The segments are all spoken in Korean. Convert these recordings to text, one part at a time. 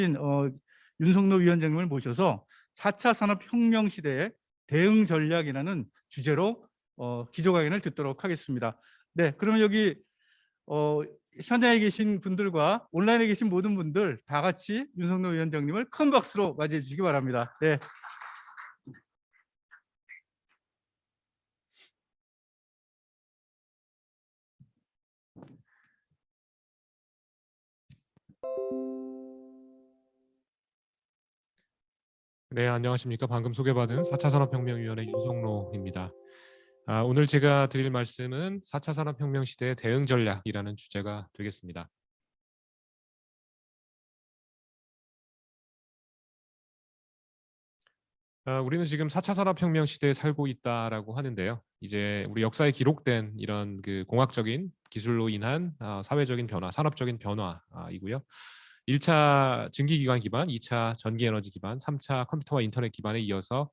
윤석노 위원장님을 모셔서 4차 산업혁명 시대의 대응 전략이라는 주제로 기조강연을 듣도록 하겠습니다. 네, 그러면 여기 현장에 계신 분들과 온라인에 계신 모든 분들 다 같이 윤석노 위원장님을 큰 박수로 맞이해 주시기 바랍니다. 네. 네, 안녕하십니까. 방금 소개받은 4차 산업혁명위원회 윤석노입니다. 오늘 제가 드릴 말씀은 4차 산업혁명 시대의 대응 전략이라는 주제가 되겠습니다. 우리는 지금 4차 산업혁명 시대에 살고 있다라고 하는데요. 이제 우리 역사에 기록된 이런 그 공학적인 기술로 인한 사회적인 변화, 산업적인 변화이고요. 1차 증기기관 기반, 2차 전기에너지 기반, 3차 컴퓨터와 인터넷 기반에 이어서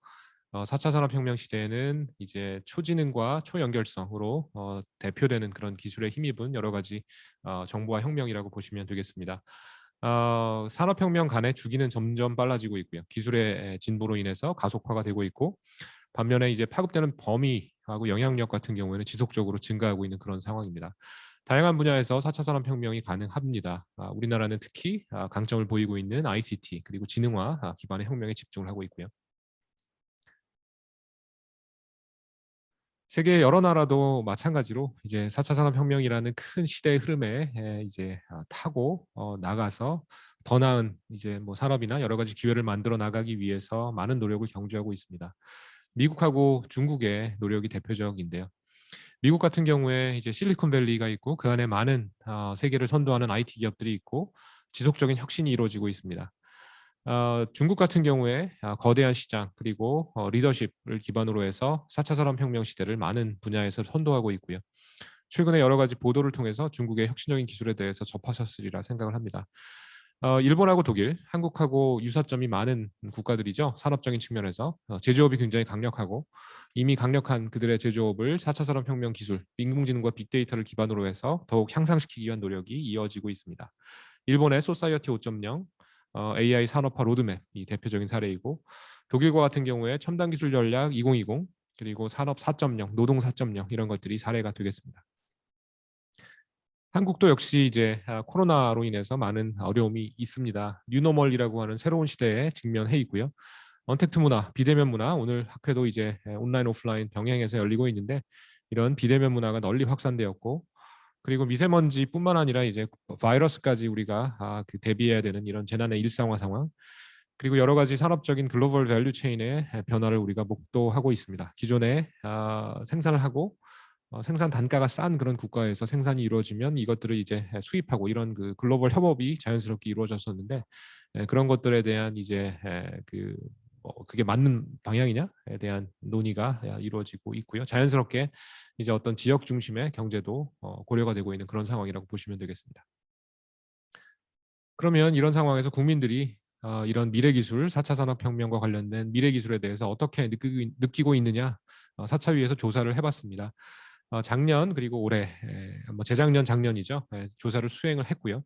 4차 산업혁명 시대에는 이제 초지능과 초연결성으로 대표되는 그런 기술에 힘입은 여러 가지 정보화 혁명이라고 보시면 되겠습니다. 산업혁명 간의 주기는 점점 빨라지고 있고요. 기술의 진보로 인해서 가속화가 되고 있고, 반면에 이제 파급되는 범위하고 영향력 같은 경우에는 지속적으로 증가하고 있는 그런 상황입니다. 다양한 분야에서 4차 산업혁명이 가능합니다. 우리나라는 특히 강점을 보이고 있는 ICT 그리고 지능화 기반의 혁명에 집중을 하고 있고요. 세계 여러 나라도 마찬가지로 이제 4차 산업혁명이라는 큰 시대의 흐름에 이제 타고 나가서 더 나은 이제 뭐 산업이나 여러 가지 기회를 만들어 나가기 위해서 많은 노력을 경주하고 있습니다. 미국하고 중국의 노력이 대표적인데요. 미국 같은 경우에 이제 실리콘밸리가 있고 그 안에 많은 세계를 선도하는 IT 기업들이 있고 지속적인 혁신이 이루어지고 있습니다. 중국 같은 경우에 거대한 시장 그리고 리더십을 기반으로 해서 4차 산업혁명 시대를 많은 분야에서 선도하고 있고요. 최근에 여러 가지 보도를 통해서 중국의 혁신적인 기술에 대해서 접하셨으리라 생각을 합니다. 일본하고 독일, 한국하고 유사점이 많은 국가들이죠. 산업적인 측면에서 제조업이 굉장히 강력하고 이미 강력한 그들의 제조업을 4차 산업혁명 기술, 인공지능과 빅데이터를 기반으로 해서 더욱 향상시키기 위한 노력이 이어지고 있습니다. 일본의 소사이어티 5.0, AI 산업화 로드맵이 대표적인 사례이고 독일과 같은 경우에 첨단 기술 전략 2020 그리고 산업 4.0, 노동 4.0 이런 것들이 사례가 되겠습니다. 한국도 역시 이제 코로나로 인해서 많은 어려움이 있습니다. 뉴노멀이라고 하는 새로운 시대에 직면해 있고요. 언택트 문화, 비대면 문화, 오늘 학회도 이제 온라인 오프라인 병행해서 열리고 있는데 이런 비대면 문화가 널리 확산되었고 그리고 미세먼지뿐만 아니라 이제 바이러스까지 우리가 그 대비해야 되는 이런 재난의 일상화 상황 그리고 여러 가지 산업적인 글로벌 밸류 체인의 변화를 우리가 목도하고 있습니다. 기존에 생산을 하고 생산 단가가 싼 그런 국가에서 생산이 이루어지면 이것들을 이제 수입하고 이런 그 글로벌 협업이 자연스럽게 이루어졌었는데 그런 것들에 대한 이제 그게 맞는 방향이냐에 대한 논의가 이루어지고 있고요. 자연스럽게 이제 어떤 지역 중심의 경제도 고려가 되고 있는 그런 상황이라고 보시면 되겠습니다. 그러면 이런 상황에서 국민들이 이런 미래 기술, 4차 산업혁명과 관련된 미래 기술에 대해서 어떻게 느끼고 있느냐 4차 위에서 조사를 해봤습니다. 작년 그리고 올해 뭐 재작년 작년이죠. 조사를 수행을 했고요.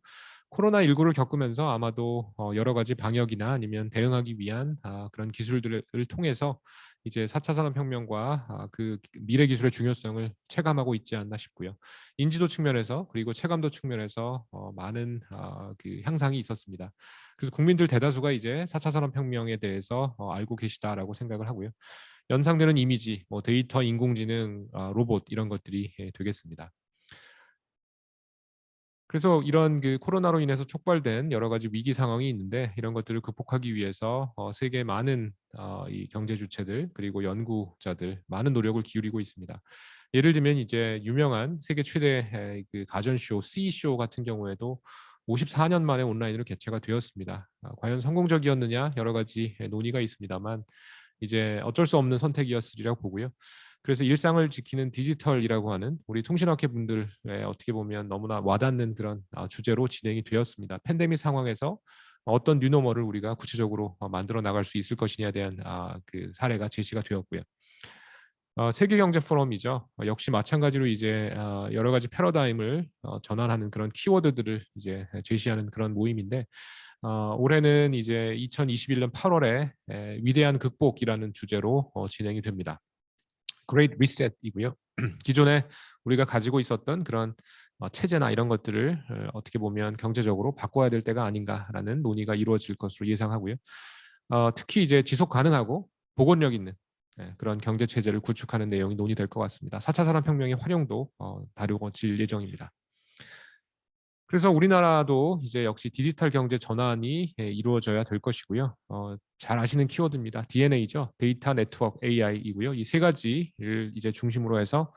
코로나19를 겪으면서 아마도 여러 가지 방역이나 아니면 대응하기 위한 그런 기술들을 통해서 이제 4차 산업혁명과 그 미래 기술의 중요성을 체감하고 있지 않나 싶고요. 인지도 측면에서 그리고 체감도 측면에서 많은 그 향상이 있었습니다. 그래서 국민들 대다수가 이제 4차 산업혁명에 대해서 알고 계시다라고 생각을 하고요. 연상되는 이미지, 뭐 데이터, 인공지능, 로봇 이런 것들이 되겠습니다. 그래서 이런 그 코로나로 인해서 촉발된 여러 가지 위기 상황이 있는데 이런 것들을 극복하기 위해서 세계 많은 이 경제 주체들 그리고 연구자들 많은 노력을 기울이고 있습니다. 예를 들면 이제 유명한 세계 최대 그 가전쇼 CE쇼 같은 경우에도 54년 만에 온라인으로 개최가 되었습니다. 과연 성공적이었느냐 여러 가지 논의가 있습니다만 이제 어쩔 수 없는 선택이었으리라고 보고요. 그래서 일상을 지키는 디지털이라고 하는 우리 통신학회 분들의 어떻게 보면 너무나 와닿는 그런 주제로 진행이 되었습니다. 팬데믹 상황에서 어떤 뉴노멀을 우리가 구체적으로 만들어 나갈 수 있을 것이냐에 대한 그 사례가 제시가 되었고요. 세계경제포럼이죠. 역시 마찬가지로 이제 여러 가지 패러다임을 전환하는 그런 키워드들을 이제 제시하는 그런 모임인데 올해는 이제 2021년 8월에 위대한 극복이라는 주제로 진행이 됩니다. Great Reset이고요. 기존에 우리가 가지고 있었던 그런 체제나 이런 것들을 어떻게 보면 경제적으로 바꿔야 될 때가 아닌가라는 논의가 이루어질 것으로 예상하고요. 특히 이제 지속 가능하고 복원력 있는 그런 경제 체제를 구축하는 내용이 논의될 것 같습니다. 4차 산업혁명의 활용도 다루어질 예정입니다. 그래서 우리나라도 이제 역시 디지털 경제 전환이 이루어져야 될 것이고요. 잘 아시는 키워드입니다. DNA죠. 데이터 네트워크 AI이고요. 이 세 가지를 이제 중심으로 해서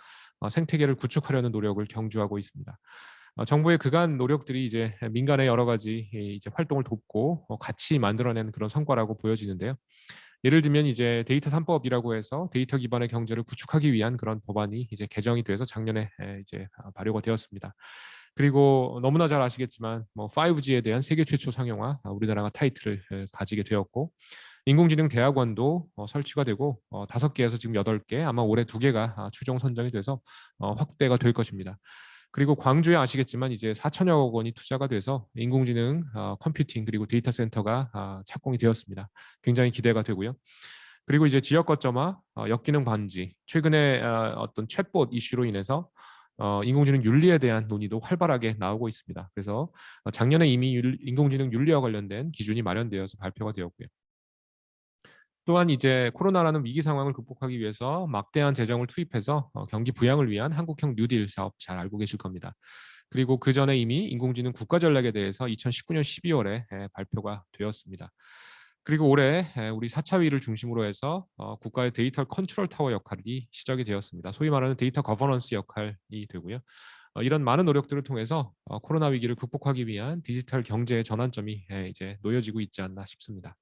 생태계를 구축하려는 노력을 경주하고 있습니다. 정부의 그간 노력들이 이제 민간의 여러 가지 이제 활동을 돕고 같이 만들어낸 그런 성과라고 보여지는데요. 예를 들면 이제 데이터 3법이라고 해서 데이터 기반의 경제를 구축하기 위한 그런 법안이 이제 개정이 돼서 작년에 이제 발효가 되었습니다. 그리고 너무나 잘 아시겠지만 뭐 5G에 대한 세계 최초 상용화 우리나라가 타이틀을 가지게 되었고 인공지능 대학원도 설치가 되고 5개에서 지금 8개 아마 올해 2개가 최종 선정이 돼서 확대가 될 것입니다. 그리고 광주에 아시겠지만 이제 4천여억 원이 투자가 돼서 인공지능, 컴퓨팅 그리고 데이터 센터가 착공이 되었습니다. 굉장히 기대가 되고요. 그리고 이제 지역 거점화, 역기능 반지, 최근에 어떤 챗봇 이슈로 인해서 인공지능 윤리에 대한 논의도 활발하게 나오고 있습니다. 그래서 작년에 이미 인공지능 윤리와 관련된 기준이 마련되어서 발표가 되었고요. 또한 이제 코로나라는 위기 상황을 극복하기 위해서 막대한 재정을 투입해서 경기 부양을 위한 한국형 뉴딜 사업 잘 알고 계실 겁니다. 그리고 그 전에 이미 인공지능 국가 전략에 대해서 2019년 12월에 발표가 되었습니다. 그리고 올해 우리 4차위를 중심으로 해서 국가의 데이터 컨트롤 타워 역할이 시작이 되었습니다. 소위 말하는 데이터 거버넌스 역할이 되고요. 이런 많은 노력들을 통해서 코로나 위기를 극복하기 위한 디지털 경제의 전환점이 이제 놓여지고 있지 않나 싶습니다.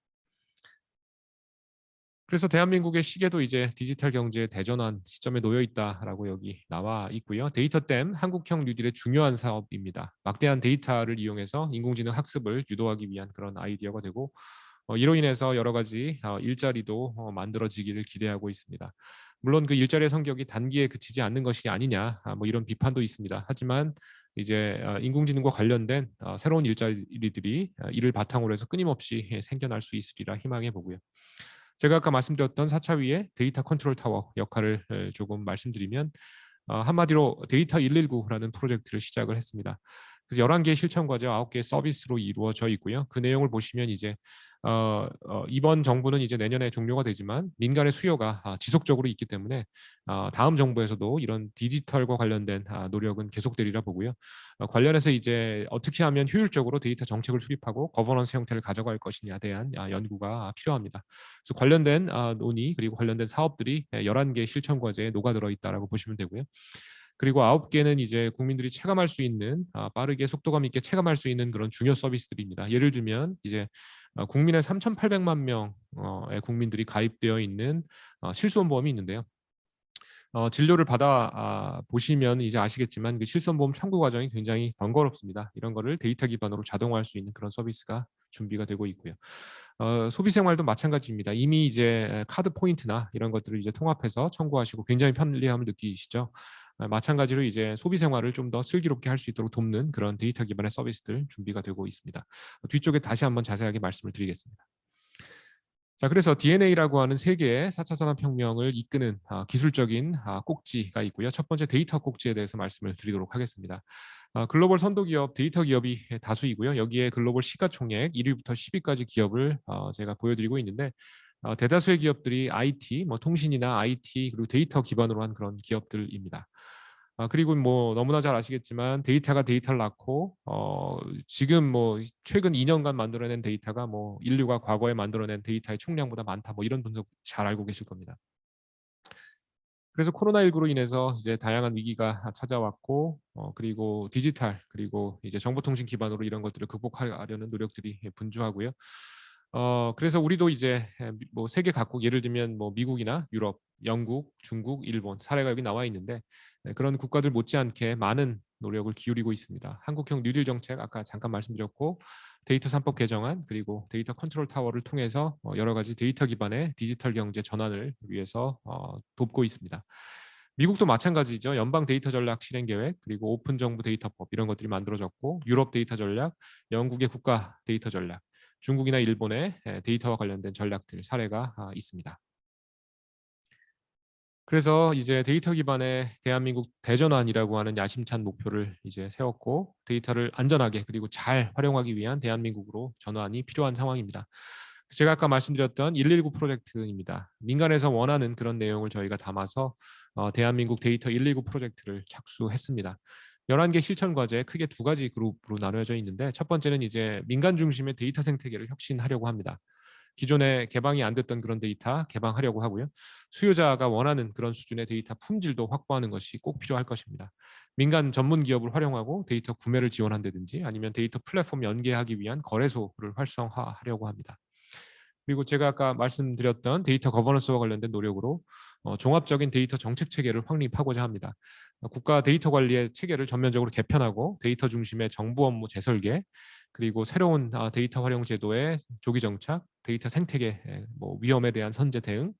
그래서 대한민국의 시계도 이제 디지털 경제의 대전환 시점에 놓여 있다라고 여기 나와 있고요. 데이터댐 한국형 뉴딜의 중요한 사업입니다. 막대한 데이터를 이용해서 인공지능 학습을 유도하기 위한 그런 아이디어가 되고 이로 인해서 여러 가지 일자리도 만들어지기를 기대하고 있습니다. 물론 그 일자리의 성격이 단기에 그치지 않는 것이 아니냐 뭐 이런 비판도 있습니다. 하지만 이제 인공지능과 관련된 새로운 일자리들이 이를 바탕으로 해서 끊임없이 생겨날 수 있으리라 희망해 보고요. 제가 아까 말씀드렸던 4차위의 데이터 컨트롤 타워 역할을 조금 말씀드리면 한마디로 데이터 119라는 프로젝트를 시작을 했습니다. 그래서 11개의 실천 과제 9개의 서비스로 이루어져 있고요. 그 내용을 보시면 이제 이번 정부는 이제 내년에 종료가 되지만 민간의 수요가 지속적으로 있기 때문에 다음 정부에서도 이런 디지털과 관련된 노력은 계속되리라 보고요. 관련해서 이제 어떻게 하면 효율적으로 데이터 정책을 수립하고 거버넌스 형태를 가져갈 것이냐에 대한 연구가 필요합니다. 그래서 관련된 논의 그리고 관련된 사업들이 11개 실천 과제에 녹아들어 있다라고 보시면 되고요. 그리고 9개는 이제 국민들이 체감할 수 있는 빠르게 속도감 있게 체감할 수 있는 그런 중요 서비스들입니다. 예를 들면 이제 국민의 3,800만 명의 국민들이 가입되어 있는 실손보험이 있는데요. 진료를 받아 보시면 이제 아시겠지만 그 실손보험 청구 과정이 굉장히 번거롭습니다. 이런 거를 데이터 기반으로 자동화할 수 있는 그런 서비스가 준비가 되고 있고요. 소비 생활도 마찬가지입니다. 이미 이제 카드 포인트나 이런 것들을 이제 통합해서 청구하시고 굉장히 편리함을 느끼시죠. 마찬가지로 이제 소비 생활을 좀 더 슬기롭게 할 수 있도록 돕는 그런 데이터 기반의 서비스들 준비가 되고 있습니다. 뒤쪽에 다시 한번 자세하게 말씀을 드리겠습니다. 자, 그래서 DNA라고 하는 세 개의 4차 산업혁명을 이끄는 기술적인 꼭지가 있고요. 첫 번째 데이터 꼭지에 대해서 말씀을 드리도록 하겠습니다. 글로벌 선도 기업, 데이터 기업이 다수이고요. 여기에 글로벌 시가총액 1위부터 10위까지 기업을 제가 보여드리고 있는데 대다수의 기업들이 IT, 뭐 통신이나 IT 그리고 데이터 기반으로 한 그런 기업들입니다. 그리고 뭐 너무나 잘 아시겠지만 데이터가 데이터를 낳고 지금 뭐 최근 2년간 만들어낸 데이터가 뭐 인류가 과거에 만들어낸 데이터의 총량보다 많다 뭐 이런 분석 잘 알고 계실 겁니다. 그래서 코로나19로 인해서 이제 다양한 위기가 찾아왔고 그리고 디지털 그리고 이제 정보통신 기반으로 이런 것들을 극복하려는 노력들이 분주하고요. 그래서 우리도 이제 뭐 세계 각국 예를 들면 뭐 미국이나 유럽, 영국, 중국, 일본 사례가 여기 나와 있는데 그런 국가들 못지않게 많은 노력을 기울이고 있습니다. 한국형 뉴딜 정책 아까 잠깐 말씀드렸고 데이터 3법 개정안 그리고 데이터 컨트롤 타워를 통해서 여러 가지 데이터 기반의 디지털 경제 전환을 위해서 돕고 있습니다. 미국도 마찬가지죠. 연방 데이터 전략 실행 계획 그리고 오픈 정부 데이터법 이런 것들이 만들어졌고 유럽 데이터 전략, 영국의 국가 데이터 전략 중국이나 일본의 데이터와 관련된 전략들 사례가 있습니다. 그래서 이제 데이터 기반의 대한민국 대전환이라고 하는 야심찬 목표를 이제 세웠고 데이터를 안전하게 그리고 잘 활용하기 위한 대한민국으로 전환이 필요한 상황입니다. 제가 아까 말씀드렸던 119 프로젝트입니다. 민간에서 원하는 그런 내용을 저희가 담아서 대한민국 데이터 119 프로젝트를 착수했습니다. 11개 실천 과제 크게 두 가지 그룹으로 나누어져 있는데 첫 번째는 이제 민간 중심의 데이터 생태계를 혁신하려고 합니다. 기존에 개방이 안 됐던 그런 데이터 개방하려고 하고요. 수요자가 원하는 그런 수준의 데이터 품질도 확보하는 것이 꼭 필요할 것입니다. 민간 전문 기업을 활용하고 데이터 구매를 지원한다든지 아니면 데이터 플랫폼 연계하기 위한 거래소를 활성화하려고 합니다. 그리고 제가 아까 말씀드렸던 데이터 거버넌스와 관련된 노력으로 종합적인 데이터 정책 체계를 확립하고자 합니다. 국가 데이터 관리의 체계를 전면적으로 개편하고 데이터 중심의 정부 업무 재설계 그리고 새로운 데이터 활용 제도의 조기 정착, 데이터 생태계 뭐 위험에 대한 선제 대응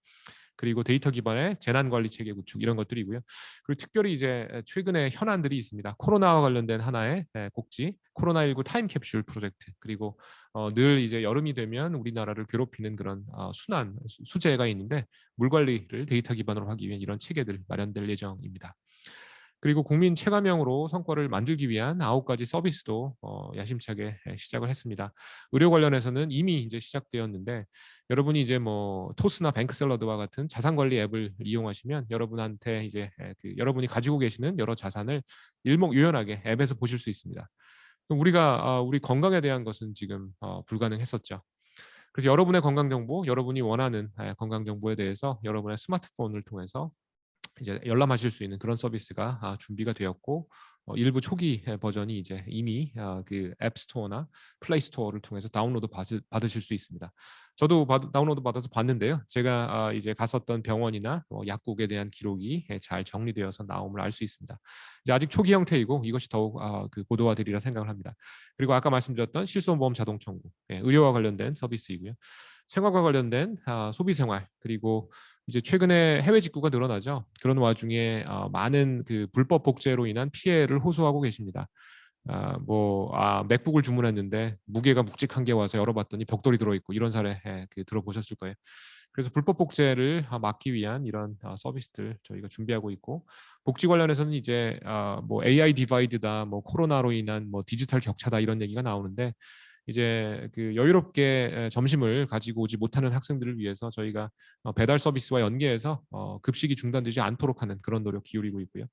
그리고 데이터 기반의 재난 관리 체계 구축 이런 것들이고요. 그리고 특별히 이제 최근에 현안들이 있습니다. 코로나와 관련된 하나의 곡지, 코로나19 타임캡슐 프로젝트 그리고 늘 이제 여름이 되면 우리나라를 괴롭히는 그런 순환 수재가 있는데 물 관리를 데이터 기반으로 하기 위한 이런 체계들 마련될 예정입니다. 그리고 국민 체감형으로 성과를 만들기 위한 9가지 서비스도 야심차게 시작을 했습니다. 의료 관련해서는 이미 이제 시작되었는데 여러분이 이제 뭐 토스나 뱅크샐러드와 같은 자산 관리 앱을 이용하시면 여러분한테 이제 여러분이 가지고 계시는 여러 자산을 일목요연하게 앱에서 보실 수 있습니다. 우리가 우리 건강에 대한 것은 지금 불가능했었죠. 그래서 여러분의 건강 정보, 여러분이 원하는 건강 정보에 대해서 여러분의 스마트폰을 통해서 이제 열람하실 수 있는 그런 서비스가 준비가 되었고 일부 초기 버전이 이제 이미 그 앱스토어나 플레이스토어를 통해서 다운로드 받으실 수 있습니다. 저도 다운로드 받아서 봤는데요. 제가 이제 갔었던 병원이나 약국에 대한 기록이 잘 정리되어서 나옴을 알 수 있습니다. 이제 아직 초기 형태이고 이것이 더욱 그 고도화되리라 생각을 합니다. 그리고 아까 말씀드렸던 실손보험 자동 청구, 의료와 관련된 서비스이고요. 생활과 관련된 소비생활 그리고 이제 최근에 해외 직구가 늘어나죠. 그런 와중에 많은 그 불법 복제로 인한 피해를 호소하고 계십니다. 맥북을 주문했는데 무게가 묵직한 게 와서 열어봤더니 벽돌이 들어있고 이런 사례 들어보셨을 거예요. 그래서 불법 복제를 막기 위한 이런 서비스들 저희가 준비하고 있고 복지 관련해서는 이제 뭐 AI 디바이드다, 뭐 코로나로 인한 뭐 디지털 격차다 이런 얘기가 나오는데 이제 그 여유롭게 점심을 가지고 오지 못하는 학생들을 위해서 저희가 배달 서비스와 연계해서 급식이 중단되지 않도록 하는 그런 노력 기울이고 있고요.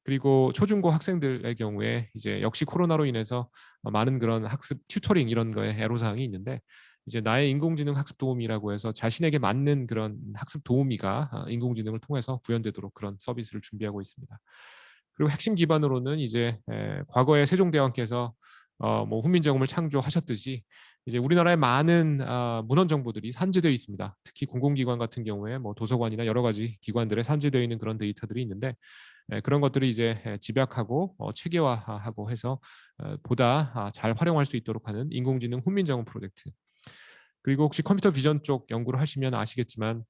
그리고 초중고 학생들의 경우에 이제 역시 코로나로 인해서 많은 그런 학습 튜터링 이런 거에 애로사항이 있는데 이제 나의 인공지능 학습 도우미라고 해서 자신에게 맞는 그런 학습 도우미가 인공지능을 통해서 구현되도록 그런 서비스를 준비하고 있습니다. 그리고 핵심 기반으로는 이제 과거에 세종대왕께서 뭐 훈민정음을 창조하셨듯이 이제 우리나라의 많은 문헌 정보들이 산재되어 있습니다. 특히 공공기관 같은 경우에 뭐 도서관이나 여러 가지 기관들에 산재되어 있는 그런 데이터들이 있는데 그런 것들을 이제 집약하고 체계화하고 해서 보다 잘 활용할 수 있도록 하는 인공지능 훈민정음 프로젝트. 그리고 혹시 컴퓨터 비전 쪽 연구를 하시면 아시겠지만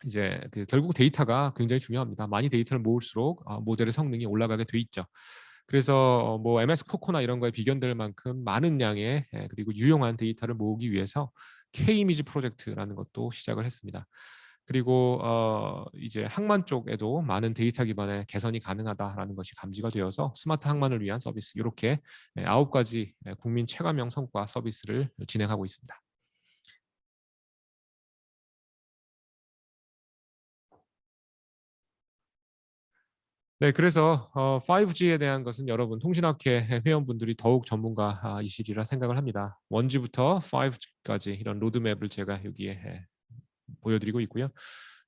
이제 그 결국 데이터가 굉장히 중요합니다. 많이 데이터를 모을수록 모델의 성능이 올라가게 돼 있죠. 그래서 뭐 MS 코코나 이런 거에 비견될 만큼 많은 양의 그리고 유용한 데이터를 모으기 위해서 K-이미지 프로젝트라는 것도 시작을 했습니다. 그리고 이제 항만 쪽에도 많은 데이터 기반의 개선이 가능하다라는 것이 감지가 되어서 스마트 항만을 위한 서비스 이렇게 9가지 국민 체감형 성과 서비스를 진행하고 있습니다. 네, 그래서 5G에 대한 것은 여러분 통신학회 회원분들이 더욱 전문가이시리라 생각을 합니다. 1G부터 5G까지 이런 로드맵을 제가 여기에 보여드리고 있고요.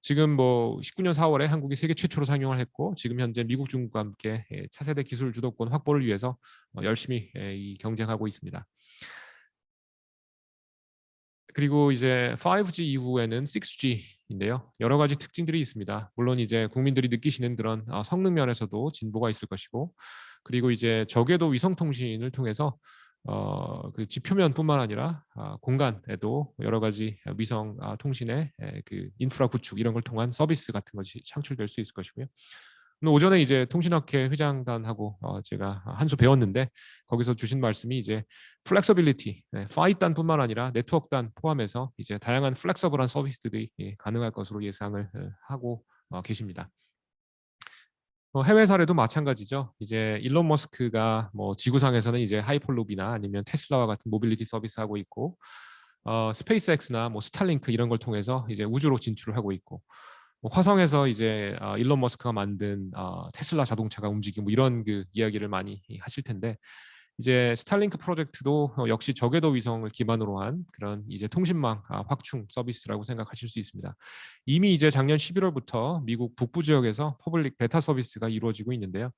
지금 뭐 19년 4월에 한국이 세계 최초로 상용을 했고 지금 현재 미국, 중국과 함께 차세대 기술 주도권 확보를 위해서 열심히 경쟁하고 있습니다. 그리고 이제 5G 이후에는 6G인데요. 여러 가지 특징들이 있습니다. 물론 이제 국민들이 느끼시는 그런 성능 면에서도 진보가 있을 것이고, 그리고 이제 저궤도 위성 통신을 통해서 그 지표면뿐만 아니라 공간에도 여러 가지 위성 통신의 그 인프라 구축 이런 걸 통한 서비스 같은 것이 창출될 수 있을 것이고요. 오늘 오전에 이제 통신학회 회장단하고 제가 한 수 배웠는데 거기서 주신 말씀이 이제 플렉서빌리티, 파이단뿐만 아니라 네트워크단 포함해서 이제 다양한 플렉서블한 서비스들이 가능할 것으로 예상을 하고 계십니다. 해외 사례도 마찬가지죠. 이제 일론 머스크가 뭐 지구상에서는 이제 하이퍼루프나 아니면 테슬라와 같은 모빌리티 서비스 하고 있고, 스페이스X나 뭐 스타링크 이런 걸 통해서 이제 우주로 진출을 하고 있고, 뭐 화성에서 이제 일론 머스크가 만든 테슬라 자동차가 움직이고 뭐 이런 그 이야기를 많이 하실 텐데, 이제 스타링크 프로젝트도 역시 저궤도 위성을 기반으로 한 그런 이제 통신망 확충 서비스라고 생각하실 수 있습니다. 이미 이제 작년 11월부터 미국 북부 지역에서 퍼블릭 베타 서비스가 이루어지고 있는데요.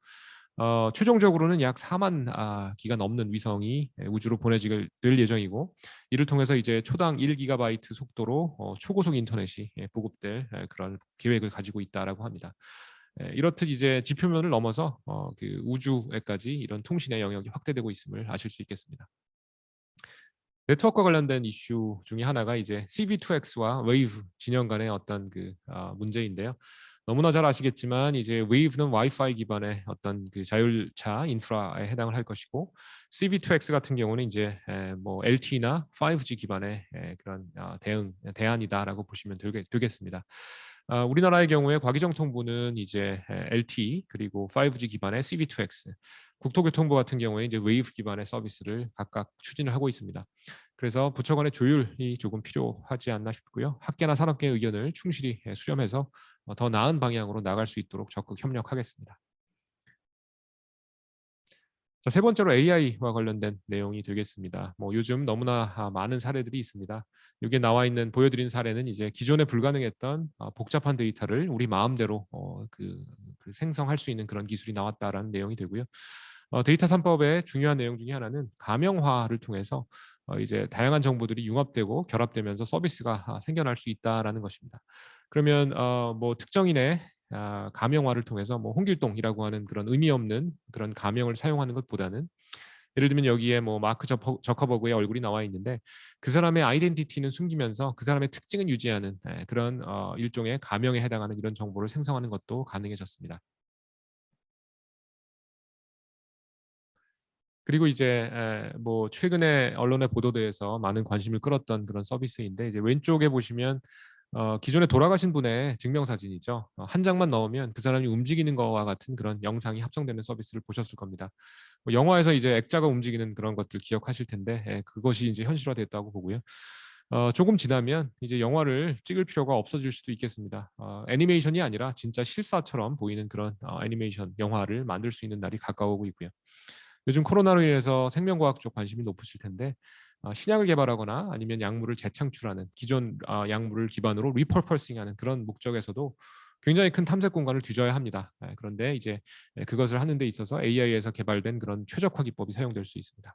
최종적으로는 약 4만 기가 넘는 위성이 우주로 보내질 예정이고, 이를 통해서 이제 초당 1기가바이트 속도로 초고속 인터넷이 보급될 그런 계획을 가지고 있다라고 합니다. 이렇듯 이제 지표면을 넘어서 그 우주에까지 이런 통신의 영역이 확대되고 있음을 아실 수 있겠습니다. 네트워크와 관련된 이슈 중에 하나가 이제 CV2X와 웨이브 진영 간의 어떤 그 문제인데요. 너무나 잘 아시겠지만 이제 웨이브는 와이파이 기반의 어떤 그 자율차 인프라에 해당을 할 것이고, CV2X 같은 경우는 이제 뭐 LTE나 5G 기반의 그런 대안이다라고 보시면 되겠습니다. 우리나라의 경우에 과기정통부는 이제 LTE 그리고 5G 기반의 CV2X, 국토교통부 같은 경우에 이제 웨이브 기반의 서비스를 각각 추진을 하고 있습니다. 그래서 부처 간의 조율이 조금 필요하지 않나 싶고요. 학계나 산업계의 의견을 충실히 수렴해서 더 나은 방향으로 나갈 수 있도록 적극 협력하겠습니다. 자, 세 번째로 AI와 관련된 내용이 되겠습니다. 뭐 요즘 너무나 많은 사례들이 있습니다. 여기에 나와 있는 보여드린 사례는 이제 기존에 불가능했던 복잡한 데이터를 우리 마음대로 그 생성할 수 있는 그런 기술이 나왔다라는 내용이 되고요. 데이터 3법의 중요한 내용 중에 하나는 가명화를 통해서 이제 다양한 정보들이 융합되고 결합되면서 서비스가 생겨날 수 있다라는 것입니다. 그러면 뭐 특정인의 가명화를 통해서 뭐 홍길동이라고 하는 그런 의미 없는 그런 가명을 사용하는 것보다는, 예를 들면 여기에 뭐 마크 저커버그의 얼굴이 나와 있는데 그 사람의 아이덴티티는 숨기면서 그 사람의 특징은 유지하는 그런 일종의 가명에 해당하는 이런 정보를 생성하는 것도 가능해졌습니다. 그리고 이제 뭐 최근에 언론에 보도돼서 많은 관심을 끌었던 그런 서비스인데, 이제 왼쪽에 보시면 기존에 돌아가신 분의 증명사진이죠. 한 장만 넣으면 그 사람이 움직이는 거와 같은 그런 영상이 합성되는 서비스를 보셨을 겁니다. 뭐 영화에서 이제 액자가 움직이는 그런 것들 기억하실 텐데, 그것이 이제 현실화됐다고 보고요. 조금 지나면 이제 영화를 찍을 필요가 없어질 수도 있겠습니다. 애니메이션이 아니라 진짜 실사처럼 보이는 그런 애니메이션 영화를 만들 수 있는 날이 가까워오고 있고요. 요즘 코로나로 인해서 생명과학 쪽 관심이 높으실 텐데, 신약을 개발하거나 아니면 약물을 재창출하는 기존 약물을 기반으로 리퍼펄싱하는 그런 목적에서도 굉장히 큰 탐색 공간을 뒤져야 합니다. 그런데 이제 그것을 하는 데 있어서 AI에서 개발된 그런 최적화 기법이 사용될 수 있습니다.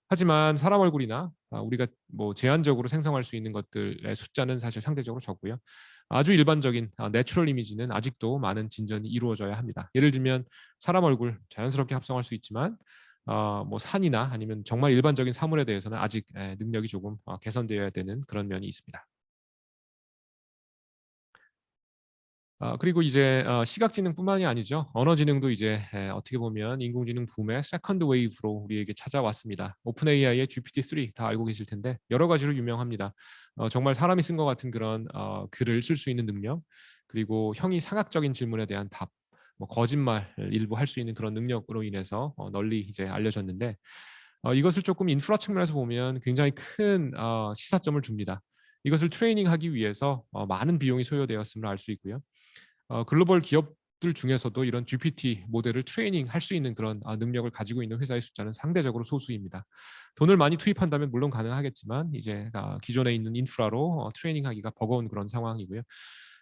하지만 사람 얼굴이나 우리가 뭐 제한적으로 생성할 수 있는 것들의 숫자는 사실 상대적으로 적고요. 아주 일반적인 내추럴 이미지는 아직도 많은 진전이 이루어져야 합니다. 예를 들면 사람 얼굴 자연스럽게 합성할 수 있지만 뭐 산이나 아니면 정말 일반적인 사물에 대해서는 아직 능력이 조금 개선되어야 되는 그런 면이 있습니다. 그리고 이제 시각지능뿐만이 아니죠. 언어지능도 이제 어떻게 보면 인공지능 붐의 세컨드 웨이브로 우리에게 찾아왔습니다. 오픈 AI의 GPT-3 다 알고 계실 텐데 여러 가지로 유명합니다. 정말 사람이 쓴 것 같은 그런 글을 쓸 수 있는 능력, 그리고 형이 상학적인 질문에 대한 답, 뭐 거짓말 일부 할 수 있는 그런 능력으로 인해서 널리 이제 알려졌는데, 이것을 조금 인프라 측면에서 보면 굉장히 큰 시사점을 줍니다. 이것을 트레이닝하기 위해서 많은 비용이 소요되었음을 알 수 있고요. 글로벌 기업들 중에서도 이런 GPT 모델을 트레이닝할 수 있는 그런 능력을 가지고 있는 회사의 숫자는 상대적으로 소수입니다. 돈을 많이 투입한다면 물론 가능하겠지만 이제 기존에 있는 인프라로 트레이닝하기가 버거운 그런 상황이고요.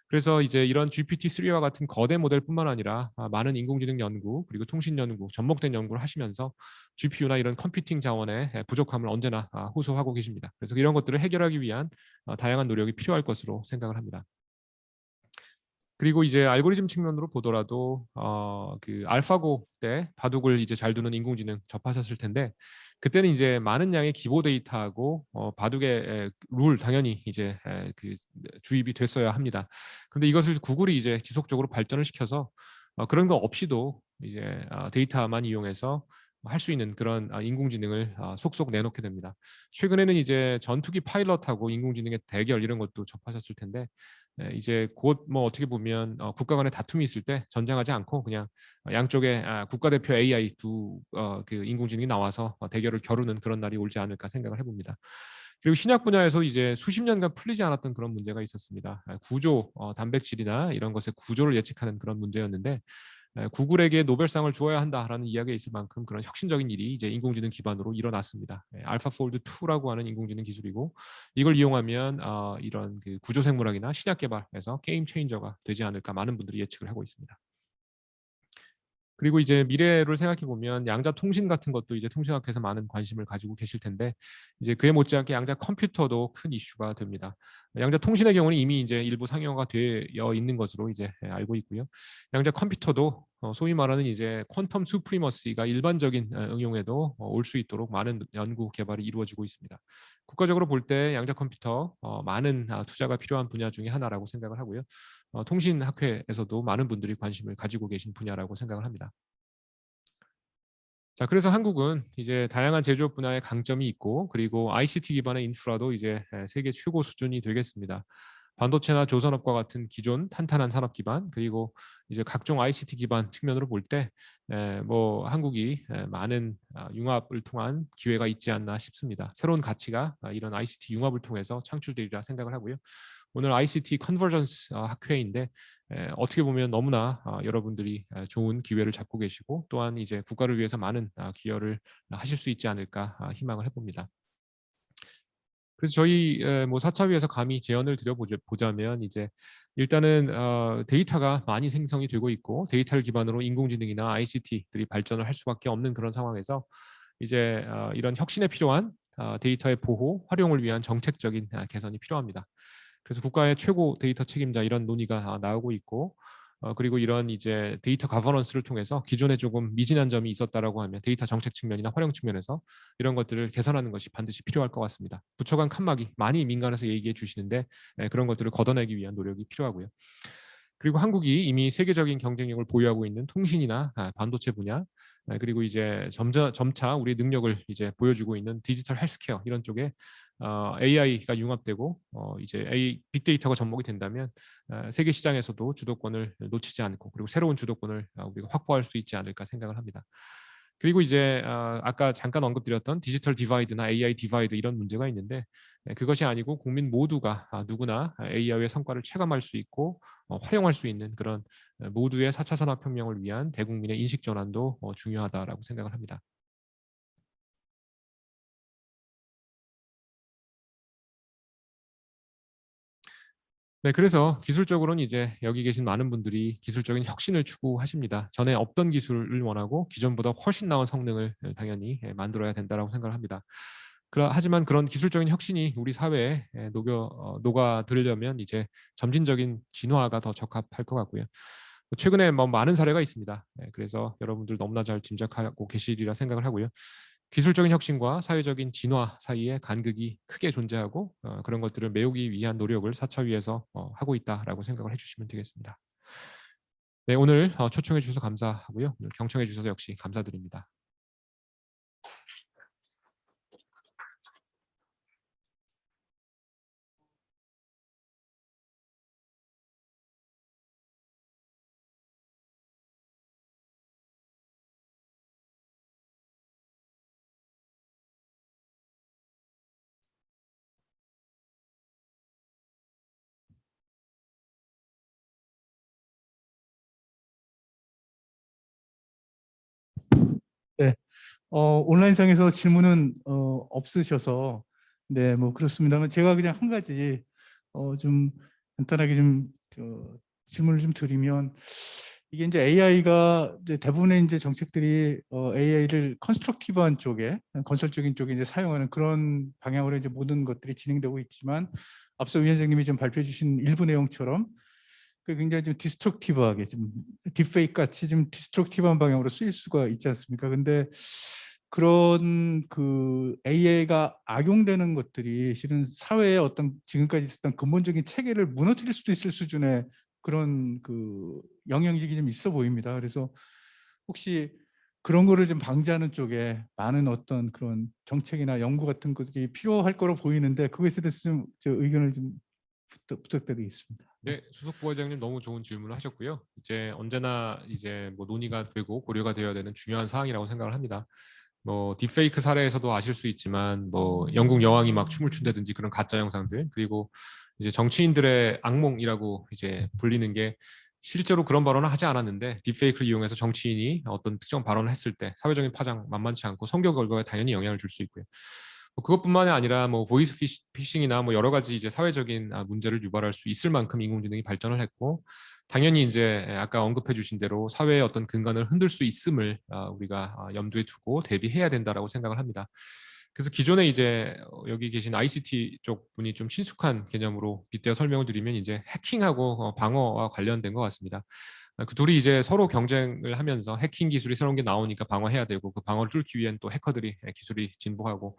그래서 이제 이런 GPT-3와 같은 거대 모델뿐만 아니라 많은 인공지능 연구 그리고 통신 연구, 접목된 연구를 하시면서 GPU나 이런 컴퓨팅 자원의 부족함을 언제나 호소하고 계십니다. 그래서 이런 것들을 해결하기 위한 다양한 노력이 필요할 것으로 생각을 합니다. 그리고 이제 알고리즘 측면으로 보더라도 그 알파고 때 바둑을 이제 잘 두는 인공지능 접하셨을 텐데, 그때는 이제 많은 양의 기보 데이터하고 바둑의 룰 당연히 이제 그 주입이 됐어야 합니다. 그런데 이것을 구글이 이제 지속적으로 발전을 시켜서 그런 거 없이도 이제 데이터만 이용해서 할 수 있는 그런 인공지능을 속속 내놓게 됩니다. 최근에는 이제 전투기 파일럿하고 인공지능의 대결 이런 것도 접하셨을 텐데 이제 곧 뭐 어떻게 보면 국가 간의 다툼이 있을 때 전쟁하지 않고 그냥 양쪽에 국가대표 AI 그 인공지능이 나와서 대결을 겨루는 그런 날이 올지 않을까 생각을 해봅니다. 그리고 신약 분야에서 이제 수십 년간 풀리지 않았던 그런 문제가 있었습니다. 구조, 단백질이나 이런 것의 구조를 예측하는 그런 문제였는데 구글에게 노벨상을 주어야 한다라는 이야기가 있을 만큼 그런 혁신적인 일이 이제 인공지능 기반으로 일어났습니다. 알파폴드 2라고 하는 인공지능 기술이고 이걸 이용하면 이런 그 구조생물학이나 신약 개발에서 게임 체인저가 되지 않을까 많은 분들이 예측을 하고 있습니다. 그리고 이제 미래를 생각해 보면 양자 통신 같은 것도 이제 통신학회에서 많은 관심을 가지고 계실 텐데 이제 그에 못지않게 양자 컴퓨터도 큰 이슈가 됩니다. 양자 통신의 경우는 이미 이제 일부 상용화가 되어 있는 것으로 이제 알고 있고요. 양자 컴퓨터도 소위 말하는 이제 퀀텀 수프리머시가 일반적인 응용에도 올 수 있도록 많은 연구 개발이 이루어지고 있습니다. 국가적으로 볼 때 양자 컴퓨터 많은 투자가 필요한 분야 중에 하나라고 생각을 하고요. 통신학회에서도 많은 분들이 관심을 가지고 계신 분야라고 생각을 합니다. 자, 그래서 한국은 이제 다양한 제조업 분야의 강점이 있고 그리고 ICT 기반의 인프라도 이제 세계 최고 수준이 되겠습니다. 반도체나 조선업과 같은 기존 탄탄한 산업 기반 그리고 이제 각종 ICT 기반 측면으로 볼 때 뭐 한국이 많은 융합을 통한 기회가 있지 않나 싶습니다. 새로운 가치가 이런 ICT 융합을 통해서 창출되리라 생각을 하고요. 오늘 ICT 컨버전스 학회인데 어떻게 보면 너무나 여러분들이 좋은 기회를 잡고 계시고 또한 이제 국가를 위해서 많은 기여를 하실 수 있지 않을까 희망을 해봅니다. 그래서 저희 뭐 사차위에서 감히 제언을 드려보자면 이제 일단은 데이터가 많이 생성이 되고 있고 데이터를 기반으로 인공지능이나 ICT들이 발전을 할 수밖에 없는 그런 상황에서 이제 이런 혁신에 필요한 데이터의 보호, 활용을 위한 정책적인 개선이 필요합니다. 그래서 국가의 최고 데이터 책임자 이런 논의가 나오고 있고 그리고 이런 이제 데이터 가버넌스를 통해서 기존에 조금 미진한 점이 있었다라고 하면 데이터 정책 측면이나 활용 측면에서 이런 것들을 개선하는 것이 반드시 필요할 것 같습니다. 부처 간 칸막이 많이 민간에서 얘기해 주시는데 그런 것들을 걷어내기 위한 노력이 필요하고요. 그리고 한국이 이미 세계적인 경쟁력을 보유하고 있는 통신이나 반도체 분야 그리고 이제 점차 우리 능력을 이제 보여주고 있는 디지털 헬스케어 이런 쪽에 AI가 융합되고 이제 빅데이터가 접목이 된다면 세계 시장에서도 주도권을 놓치지 않고 그리고 새로운 주도권을 우리가 확보할 수 있지 않을까 생각을 합니다. 그리고 이제 아까 잠깐 언급드렸던 디지털 디바이드나 AI 디바이드 이런 문제가 있는데 그것이 아니고 국민 모두가 누구나 AI의 성과를 체감할 수 있고 활용할 수 있는 그런 모두의 4차 산업혁명을 위한 대국민의 인식 전환도 중요하다라고 생각을 합니다. 네, 그래서 기술적으로는 이제 여기 계신 많은 분들이 기술적인 혁신을 추구하십니다. 전에 없던 기술을 원하고 기존보다 훨씬 나은 성능을 당연히 만들어야 된다라고 생각을 합니다. 하지만 그런 기술적인 혁신이 우리 사회에 녹아들려면 이제 점진적인 진화가 더 적합할 것 같고요. 최근에 뭐 많은 사례가 있습니다. 그래서 여러분들 너무나 잘 짐작하고 계시리라 생각을 하고요. 기술적인 혁신과 사회적인 진화 사이에 간극이 크게 존재하고 그런 것들을 메우기 위한 노력을 사차위에서 하고 있다라고 생각을 해주시면 되겠습니다. 네, 오늘 초청해 주셔서 감사하고요. 오늘 경청해 주셔서 역시 감사드립니다. 네, 온라인상에서 질문은 없으셔서 네, 뭐 그렇습니다만 제가 그냥 한 가지 좀 간단하게 좀 질문을 좀 드리면 이게 이제 AI가 이제 대부분의 이제 정책들이 AI를 컨스트럭티브한 쪽에 건설적인 쪽에 이제 사용하는 그런 방향으로 이제 모든 것들이 진행되고 있지만 앞서 위원장님이 좀 발표해 주신 일부 내용처럼 그 굉장히 좀 디스트럭티브하게 좀 딥페이크 같이 좀 디스트럭티브한 방향으로 쓰일 수가 있지 않습니까? 근데 그런 그 AI가 악용되는 것들이 실은 사회의 어떤 지금까지 있었던 근본적인 체계를 무너뜨릴 수도 있을 수준의 그런 그 영향력이 좀 있어 보입니다. 그래서 혹시 그런 거를 좀 방지하는 쪽에 많은 어떤 그런 정책이나 연구 같은 것들이 필요할 거로 보이는데 그것에 대해서 좀 저 의견을 좀 부탁드리겠습니다. 네, 수석 부회장님 너무 좋은 질문을 하셨고요. 이제 언제나 이제 뭐 논의가 되고 고려가 되어야 되는 중요한 사항이라고 생각을 합니다. 뭐 딥페이크 사례에서도 아실 수 있지만 뭐 영국 여왕이 막 춤을 춘다든지 그런 가짜 영상들, 그리고 이제 정치인들의 악몽이라고 이제 불리는 게 실제로 그런 발언을 하지 않았는데 딥페이크를 이용해서 정치인이 어떤 특정 발언을 했을 때 사회적인 파장 만만치 않고 선거 결과에 당연히 영향을 줄 수 있고요. 뭐 그것뿐만이 아니라 뭐 보이스 피싱이나 뭐 여러 가지 이제 사회적인 문제를 유발할 수 있을 만큼 인공지능이 발전을 했고, 당연히 이제 아까 언급해 주신 대로 사회의 어떤 근간을 흔들 수 있음을 우리가 염두에 두고 대비해야 된다라고 생각을 합니다. 그래서 기존에 이제 여기 계신 ICT 쪽 분이 좀 친숙한 개념으로 빗대어 설명을 드리면 이제 해킹하고 방어와 관련된 것 같습니다. 그 둘이 이제 서로 경쟁을 하면서 해킹 기술이 새로운 게 나오니까 방어해야 되고, 그 방어를 뚫기 위한 또 해커들이 기술이 진보하고,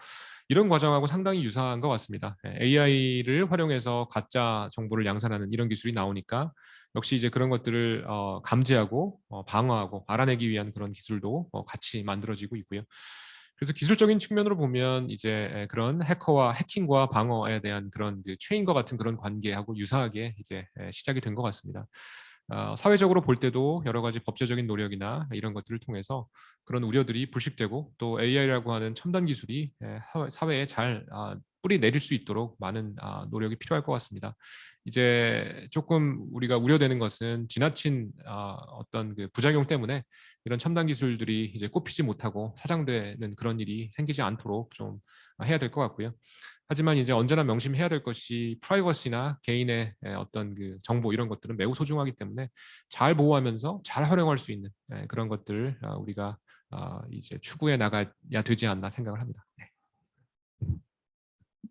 이런 과정하고 상당히 유사한 것 같습니다. AI를 활용해서 가짜 정보를 양산하는 이런 기술이 나오니까 역시 이제 그런 것들을 감지하고 방어하고 알아내기 위한 그런 기술도 같이 만들어지고 있고요. 그래서 기술적인 측면으로 보면 이제 그런 해커와 해킹과 방어에 대한 그런 그 체인과 같은 그런 관계하고 유사하게 이제 시작이 된 것 같습니다. 사회적으로 볼 때도 여러 가지 법제적인 노력이나 이런 것들을 통해서 그런 우려들이 불식되고, 또 AI라고 하는 첨단 기술이 사회에 잘 뿌리 내릴 수 있도록 많은 노력이 필요할 것 같습니다. 이제 조금 우리가 우려되는 것은 지나친 어떤 그 부작용 때문에 이런 첨단 기술들이 이제 꼽히지 못하고 사장되는 그런 일이 생기지 않도록 좀 해야 될 것 같고요. 하지만 이제 언제나 명심해야 될 것이 프라이버시나 개인의 어떤 그 정보 이런 것들은 매우 소중하기 때문에 잘 보호하면서 잘 활용할 수 있는 그런 것들을 우리가 이제 추구해 나가야 되지 않나 생각을 합니다. 네.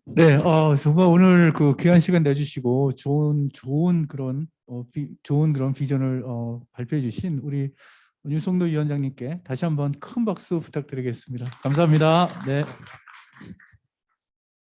네, 정말 오늘 그 귀한 시간 내주시고 좋은 그런 좋은 그런 비전을 발표해 주신 우리 윤석노 위원장님께 다시 한번 큰 박수 부탁드리겠습니다. 감사합니다. 네.